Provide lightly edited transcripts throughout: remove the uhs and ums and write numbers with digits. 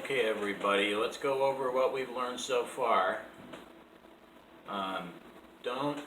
Okay, everybody, let's go over what we've learned so far. Don't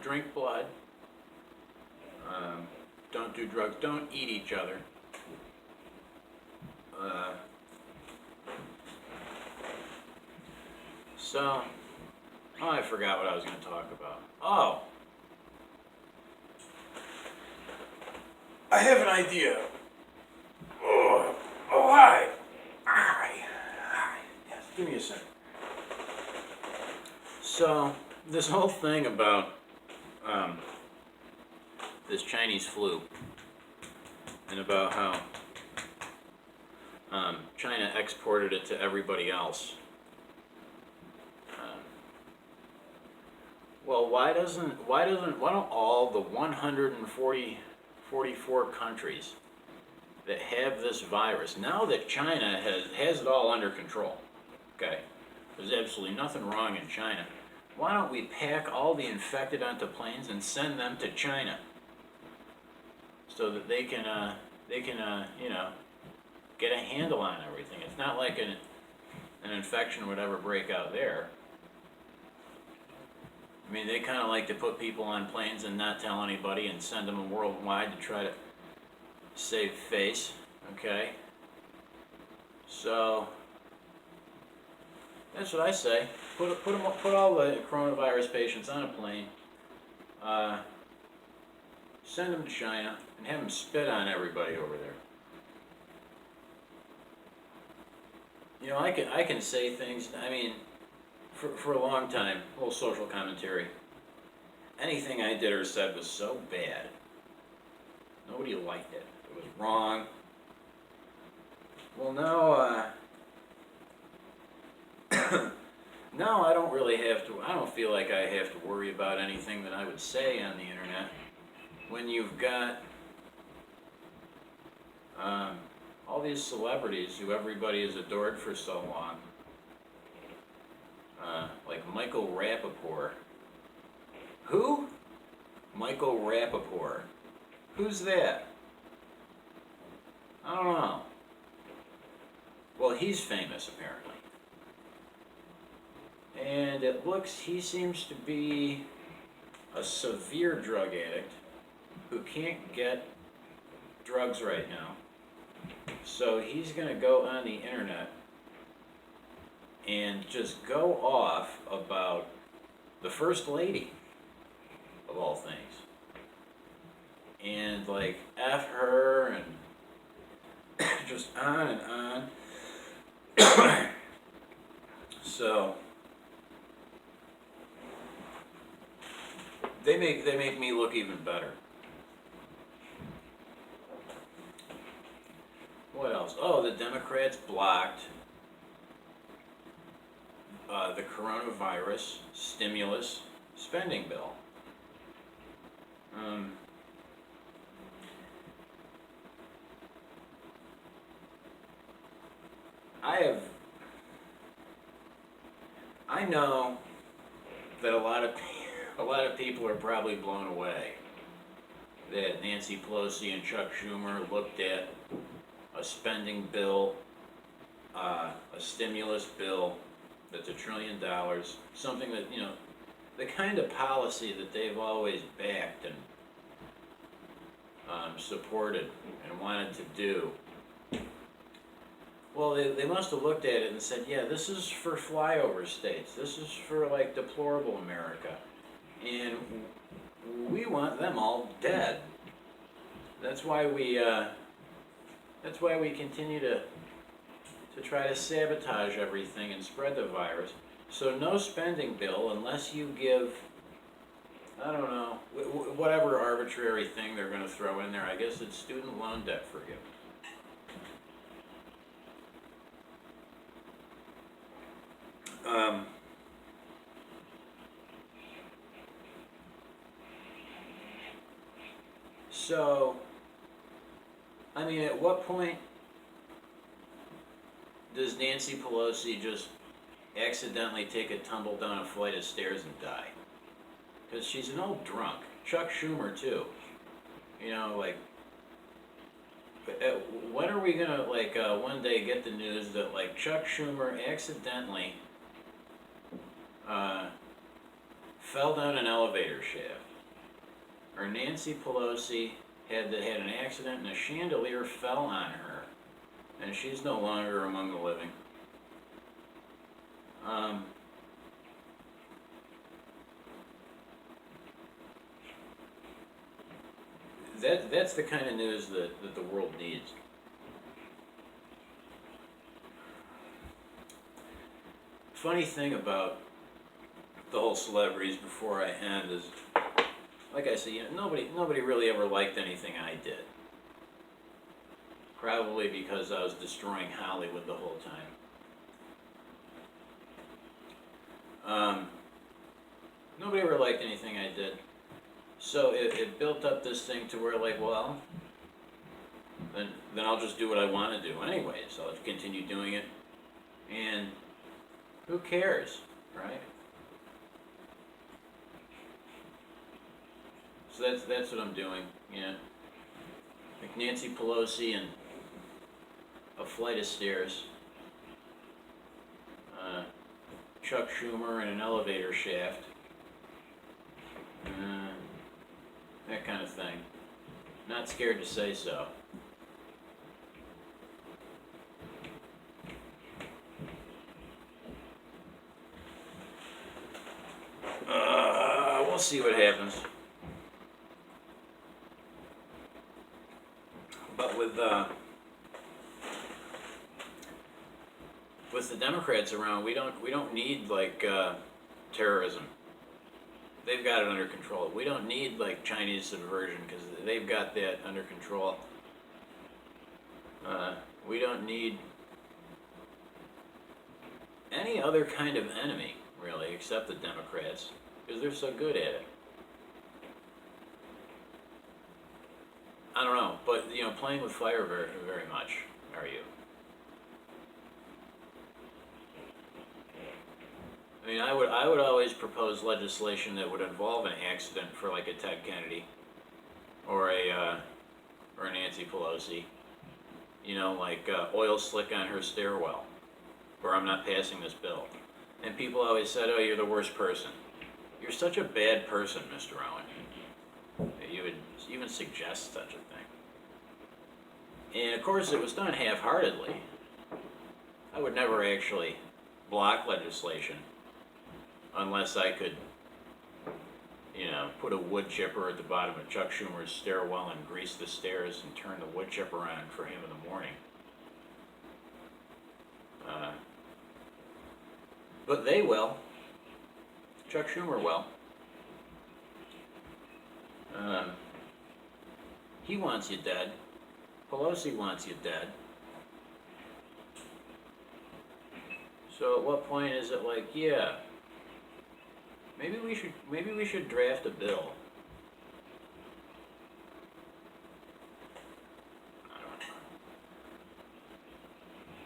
drink blood. Don't do drugs. Don't eat each other. I forgot what I was going to talk about. Oh, I have an idea. Oh, hi. Hi. Yes, give me a second. So, this whole thing about this Chinese flu and about how China exported it to everybody else. Well, why don't all the 144 countries that have this virus, now that China has it all under control, okay, there's absolutely nothing wrong in China, why don't we pack all the infected onto planes and send them to China so that they can get a handle on everything. It's not like an infection would ever break out there. I mean, they kind of like to put people on planes and not tell anybody and send them worldwide to try to save face, okay? So, that's what I say. Put all the coronavirus patients on a plane, send them to China, and have them spit on everybody over there. You know, I can say things, I mean, for a long time, a little social commentary. Anything I did or said was so bad. Nobody liked it. It was wrong. Well, now, now I don't really have to, I don't feel like I have to worry about anything that I would say on the internet when you've got all these celebrities who everybody has adored for so long. Like Michael Rappaport. Who? Michael Rappaport. Who's that? I don't know. Well, he's famous apparently. And it looks, he seems to be a severe drug addict who can't get drugs right now. So he's going to go on the internet and just go off about the First Lady, of all things. And like, F her, and just on and on. So, they make me look even better. What else? Oh, the Democrats blocked the coronavirus stimulus spending bill. I know that a lot of people are probably blown away that Nancy Pelosi and Chuck Schumer looked at a spending bill, a stimulus bill that's $1 trillion, something that, you know, the kind of policy that they've always backed and supported and wanted to do. Well, they must have looked at it and said, yeah, this is for flyover states. This is for, like, deplorable America. And we want them all dead. That's why we continue to try to sabotage everything and spread the virus. So no spending bill unless you give, I don't know, whatever arbitrary thing they're going to throw in there. I guess it's student loan debt forgiveness. So, I mean, at what point does Nancy Pelosi just accidentally take a tumble down a flight of stairs and die? Because she's an old drunk. Chuck Schumer, too. You know, like, when are we gonna one day get the news that like Chuck Schumer accidentally fell down an elevator shaft, or Nancy Pelosi had an accident and a chandelier fell on her, and she's no longer among the living. That's the kind of news that the world needs. Funny thing about the whole celebrities before I end is, like I said, nobody really ever liked anything I did. Probably because I was destroying Hollywood the whole time. Nobody ever liked anything I did. So it built up this thing to where like, well, then I'll just do what I want to do anyway. So I'll continue doing it. And who cares, right? So that's what I'm doing, yeah. Like Nancy Pelosi and a flight of stairs. Chuck Schumer in an elevator shaft. That kind of thing. Not scared to say so. We'll see what happens. But with the Democrats around, we don't need terrorism. They've got it under control. We don't need like Chinese subversion because they've got that under control. We don't need any other kind of enemy really, except the Democrats, because they're so good at it. I don't know, but playing with fire very, very much, are you? I mean, I would always propose legislation that would involve an accident for like a Ted Kennedy, or a Nancy Pelosi. Oil slick on her stairwell, or I'm not passing this bill. And people always said, "Oh, you're the worst person." You're such a bad person, Mr. Owen, that you would even suggest such a thing. And of course, it was done half-heartedly. I would never actually block legislation unless I could, put a wood chipper at the bottom of Chuck Schumer's stairwell and grease the stairs and turn the wood chipper on for him in the morning. But they will. Chuck Schumer will. He wants you dead. Pelosi wants you dead. So at what point is it like, yeah, maybe we should draft a bill. I don't know.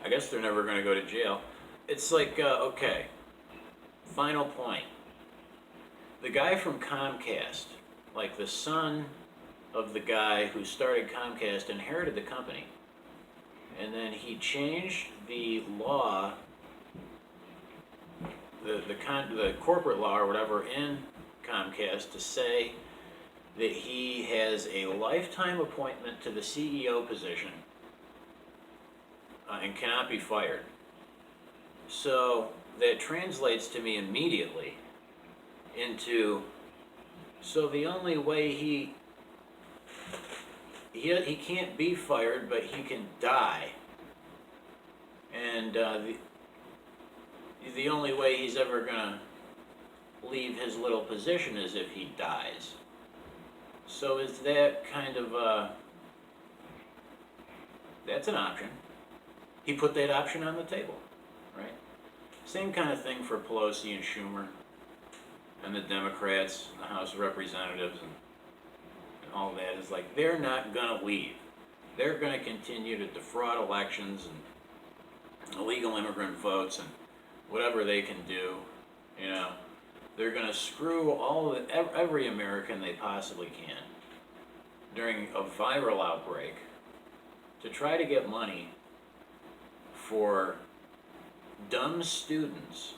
I guess they're never going to go to jail. It's like, okay, final point. The guy from Comcast, like the son of the guy who started Comcast, inherited the company. And then he changed the law, the corporate law or whatever in Comcast to say that he has a lifetime appointment to the CEO position and cannot be fired. So that translates to me immediately into, so the only way he can't be fired, but he can die. And the only way he's ever gonna leave his little position is if he dies. So is that kind of that's an option. He put that option on the table, right? Same kind of thing for Pelosi and Schumer and the Democrats, the House of Representatives, and all that. Is like they're not gonna leave. They're gonna continue to defraud elections and illegal immigrant votes and whatever they can do. They're gonna screw every American they possibly can during a viral outbreak. to try to get money for dumb students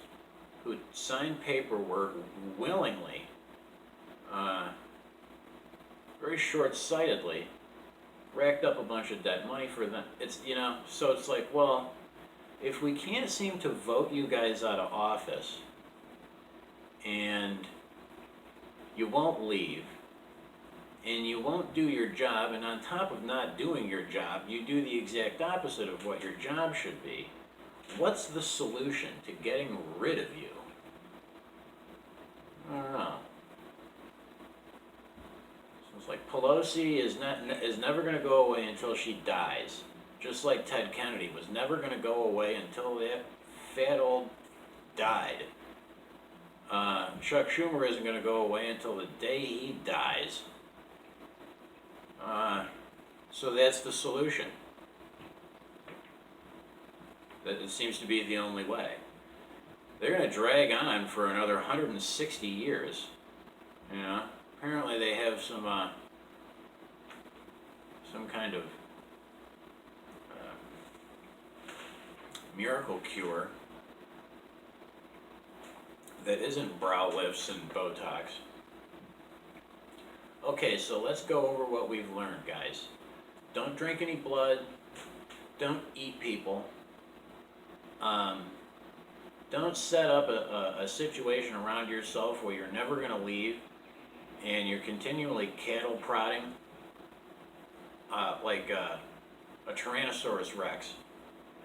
who sign paperwork willingly, very short-sightedly, racked up a bunch of debt money for them. It's, so it's like, well, if we can't seem to vote you guys out of office and you won't leave and you won't do your job, and on top of not doing your job, you do the exact opposite of what your job should be, what's the solution to getting rid of you? I don't know. So it's like Pelosi is never going to go away until she dies. Just like Ted Kennedy was never going to go away until that fat old died. Chuck Schumer isn't going to go away until the day he dies. So that's the solution. That it seems to be the only way. They're going to drag on for another 160 years. Apparently they have some kind of miracle cure that isn't brow lifts and Botox. Okay, so let's go over what we've learned, guys. Don't drink any blood. Don't eat people. Don't set up a situation around yourself where you're never going to leave and you're continually cattle prodding like a Tyrannosaurus Rex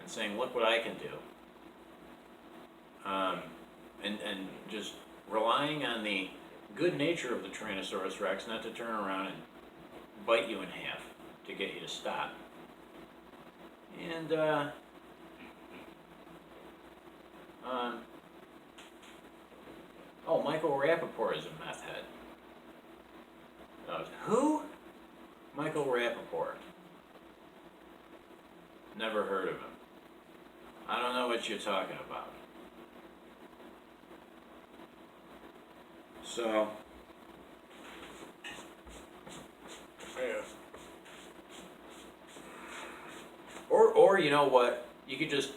and saying, look what I can do. And just relying on the good nature of the Tyrannosaurus Rex not to turn around and bite you in half to get you to stop. And Michael Rappaport is a meth head. Who? Michael Rappaport. Never heard of him. I don't know what you're talking about. So, yeah. Or you know what? You could just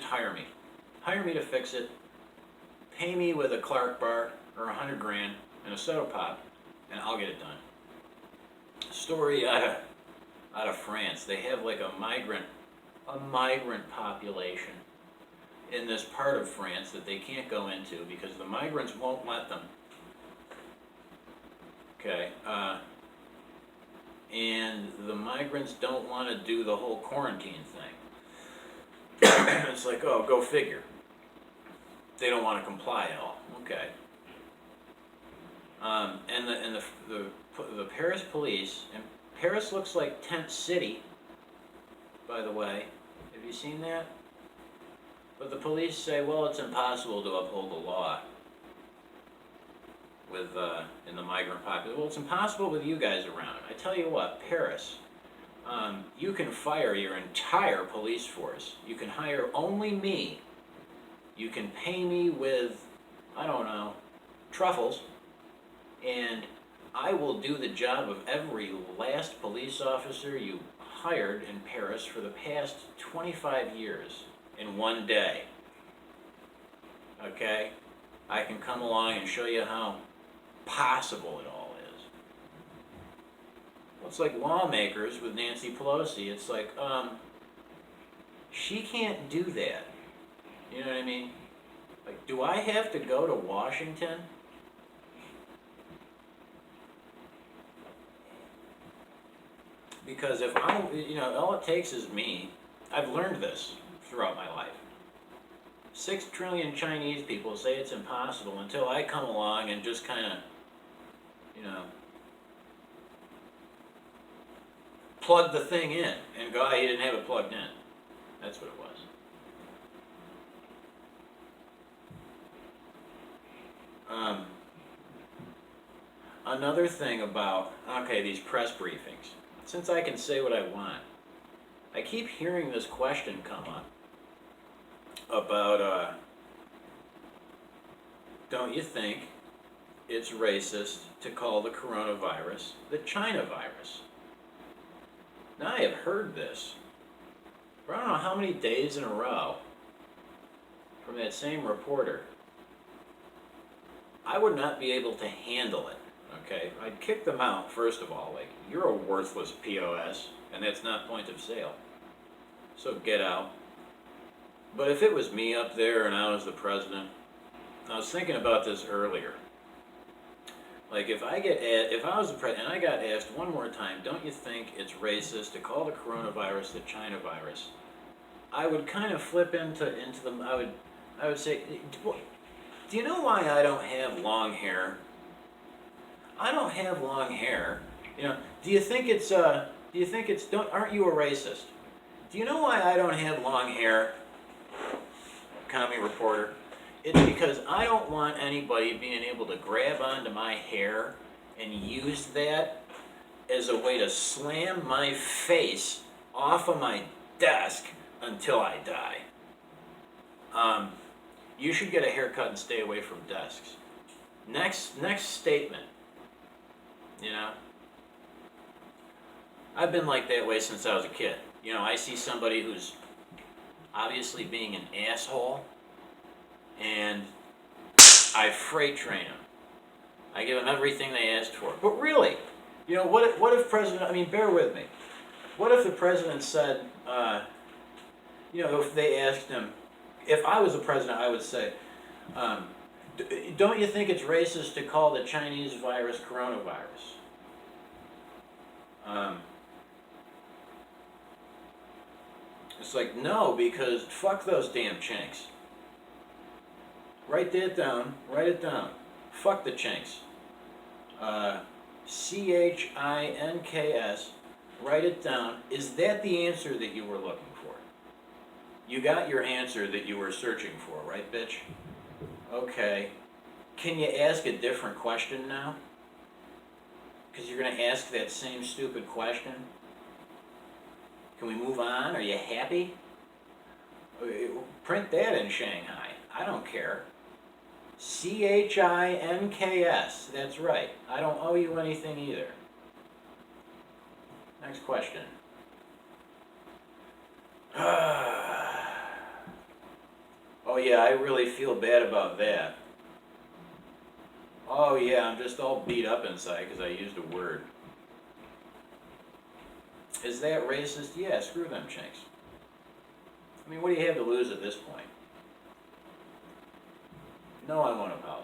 hire me. Hire me to fix it. Pay me with a Clark bar or $100 grand and a soda pop, and I'll get it done. Story out of France. They have like a migrant population in this part of France that they can't go into because the migrants won't let them. Okay, and the migrants don't want to do the whole quarantine thing. It's like, oh, go figure. They don't want to comply at all. Okay. And the Paris police, and Paris looks like Tent City, by the way. Have you seen that? But the police say, well, it's impossible to uphold the law with in the migrant population. Well, it's impossible with you guys around. I tell you what, Paris, you can fire your entire police force. You can hire only me. You can pay me with, I don't know, truffles, and I will do the job of every last police officer you hired in Paris for the past 25 years in one day. Okay? I can come along and show you how possible it all is. Well, it's like lawmakers with Nancy Pelosi. It's like, she can't do that. You know what I mean? Like, do I have to go to Washington? Because if all it takes is me. I've learned this throughout my life. 6 trillion Chinese people say it's impossible until I come along and just kind of, plug the thing in and go, he didn't have it plugged in. That's what it was. Another thing about, these press briefings. Since I can say what I want, I keep hearing this question come up about, don't you think it's racist to call the coronavirus the China virus? Now, I have heard this for I don't know how many days in a row from that same reporter, I would not be able to handle it, okay? I'd kick them out, first of all, like, you're a worthless POS, and that's not point of sale. So get out. But if it was me up there and I was the president, I was thinking about this earlier. Like if I was the president and I got asked one more time, don't you think it's racist to call the coronavirus the China virus? I would kind of flip into them. I would say, do you know why I don't have long hair? I don't have long hair. You know, do you think it's aren't you a racist? Do you know why I don't have long hair? Commie reporter. It's because I don't want anybody being able to grab onto my hair and use that as a way to slam my face off of my desk until I die. You should get a haircut and stay away from desks. Next statement. You know, I've been like that way since I was a kid. You know, I see somebody who's obviously being an asshole, and I freight train them. I give them everything they asked for. But really, you know, what if President, I mean, bear with me. What if the president said, you know, if they asked him, if I was the president, I would say, don't you think it's racist to call the Chinese virus coronavirus? It's like, no, because fuck those damn chinks. Write that down. Write it down. Fuck the chinks. CHINKS. Write it down. Is that the answer that you were looking for? You got your answer that you were searching for, right, bitch? Okay. Can you ask a different question now? Because you're going to ask that same stupid question? Can we move on? Are you happy? Print that in Shanghai. I don't care. CHINKS. That's right. I don't owe you anything either. Next question. Oh yeah, I really feel bad about that. Oh yeah, I'm just all beat up inside because I used a word. Is that racist? Yeah, screw them chinks. I mean, what do you have to lose at this point? No, I won't apologize.